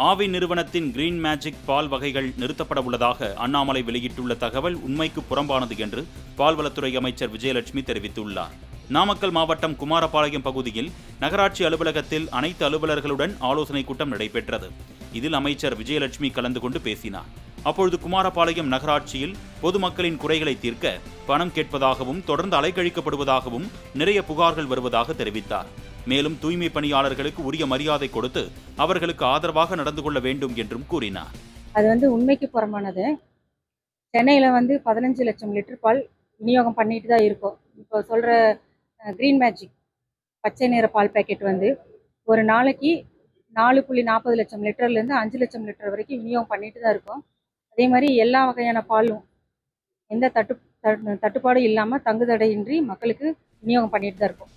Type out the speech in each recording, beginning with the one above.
ஆவி நிறுவனத்தின் green magic பால் வகைகள் நிறுத்தப்பட உள்ளதாக அண்ணாமலை வெளியிட்டுள்ள தகவல் உண்மைக்கு புறம்பானது என்று பால்வளத்துறை அமைச்சர் விஜயலட்சுமி தெரிவித்துள்ளார். நாமக்கல் மாவட்டம் குமாரபாளையம் பகுதியில் நகராட்சி அலுவலகத்தில் அனைத்து அலுவலர்களுடன் ஆலோசனைக் கூட்டம் நடைபெற்றது. இதில் அமைச்சர் விஜயலட்சுமி கலந்து கொண்டு பேசினார். அப்பொழுது குமாரபாளையம் நகராட்சியில் பொதுமக்களின் குறைகளை தீர்க்க பணம் கேட்பதாகவும் தொடர்ந்து அலைக்கழிக்கப்படுவதாகவும் நிறைய புகார்கள் வருவதாக தெரிவித்தார். மேலும் தூய்மை பணியாளர்களுக்கு உரிய மரியாதை கொடுத்து அவர்களுக்கு ஆதரவாக நடந்து கொள்ள வேண்டும் என்றும் கூறினார். அது உண்மைக்கு புறம்பானது. சென்னையில் 15 லட்சம் லிட்டர் பால் விநியோகம் பண்ணிட்டு தான் இருக்கும். இப்போ சொல்கிற கிரீன் மேஜிக் பச்சை நிற பால் பேக்கெட் ஒரு நாளைக்கு 4.40 லட்சம் லிட்டர்லேருந்து 5 லட்சம் லிட்டர் வரைக்கும் விநியோகம் பண்ணிட்டு தான் இருக்கும். அதே மாதிரி எல்லா வகையான பாலும் எந்த தட்டுப்பாடும் இல்லாமல் தங்குதடையின்றி மக்களுக்கு விநியோகம் பண்ணிட்டு தான் இருக்கும்.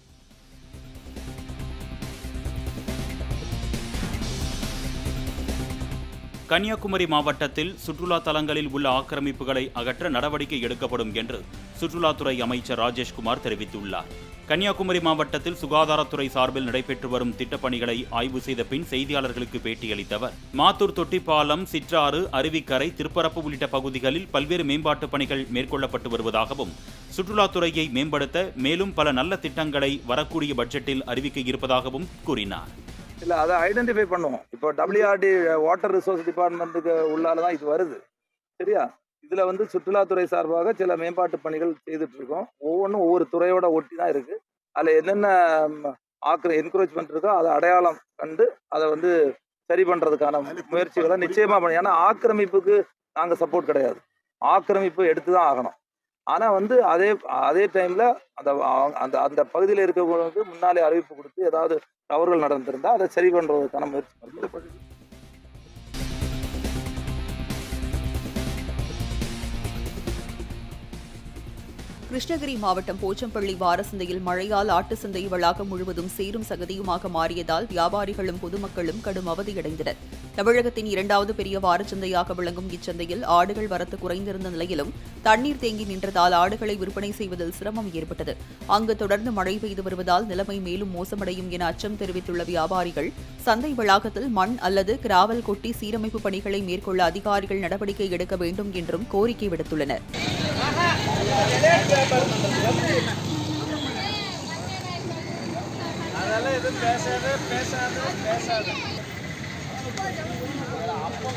கன்னியாகுமரி மாவட்டத்தில் சுற்றுலா தலங்களில் உள்ள ஆக்கிரமிப்புகளை அகற்ற நடவடிக்கை எடுக்கப்படும் என்று சுற்றுலாத்துறை அமைச்சர் ராஜேஷ்குமார் தெரிவித்துள்ளார். கன்னியாகுமரி மாவட்டத்தில் சுகாதாரத்துறை சார்பில் நடைபெற்று வரும் திட்டப்பணிகளை ஆய்வு செய்த பின் செய்தியாளர்களுக்கு பேட்டியளித்தவர், மாத்தூர் தொட்டிப்பாலம், சிற்றாறு, அருவிக்கரை, திருப்பரப்பு உள்ளிட்ட பகுதிகளில் பல்வேறு மேம்பாட்டு பணிகள் மேற்கொள்ளப்பட்டு வருவதாகவும் சுற்றுலாத்துறையை மேம்படுத்த மேலும் பல நல்ல திட்டங்களை வரக்கூடிய பட்ஜெட்டில் அறிவிக்க இருப்பதாகவும் கூறினார். இல்லை, அதை ஐடென்டிஃபை பண்ணுவோம். இப்போ WRD வாட்டர் ரிசோர்ஸ் டிபார்ட்மெண்ட்டுக்கு உள்ளால தான் இது வருது, சரியா? இதில் சுற்றுலாத்துறை சார்பாக சில மேம்பாட்டு பணிகள் செய்துட்டு இருக்கோம். ஒவ்வொன்றும் ஒவ்வொரு துறையோட ஒட்டி தான் இருக்கு. அதில் என்னென்ன என்கரேஜ்மெண்ட் இருக்கோ அதை அடையாளம் கண்டு அதை சரி பண்ணுறதுக்கான முயற்சிகளை நிச்சயமாக பண்ணி. ஏன்னா ஆக்கிரமிப்புக்கு நாங்கள் சப்போர்ட் கிடையாது, ஆக்கிரமிப்பு எடுத்து தான் ஆகணும். ஆனால் அதே டைமில் அந்த அந்த பகுதியில் இருக்கவங்களுக்கு முன்னாலே அறிவிப்பு கொடுத்து ஏதாவது தவறுகள் நடந்திருந்தால் அதை சரி பண்ணுறதுக்கான முயற்சி. கிருஷ்ணகிரி மாவட்டம் போச்சம்பள்ளி வாரசந்தையில் மழையால் ஆட்டு சந்தை வளாகம் முழுவதும் சேரும் சகதியுமாக மாறியதால் வியாபாரிகளும் பொதுமக்களும் கடும் அவதியடைந்தனர். தமிழகத்தின் 2வது பெரிய வாரச்சந்தையாக விளங்கும் இச்சந்தையில் ஆடுகள் வரத்து குறைந்திருந்த நிலையிலும் தண்ணீர் தேங்கி நின்றதால் ஆடுகளை விற்பனை செய்வதில் சிரமம் ஏற்பட்டது. அங்கு தொடர்ந்து மழை பெய்து வருவதால் நிலைமை மேலும் மோசமடையும் என அச்சம் தெரிவித்துள்ள வியாபாரிகள் சந்தை வளாகத்தில் மண் அல்லது கிராவல் கொட்டி சீரமைப்பு பணிகளை மேற்கொள்ள அதிகாரிகள் நடவடிக்கை எடுக்க வேண்டும் என்றும் கோரிக்கை விடுத்துள்ளனர். அதெல்லாம் எதுவும் பேசாத அப்போ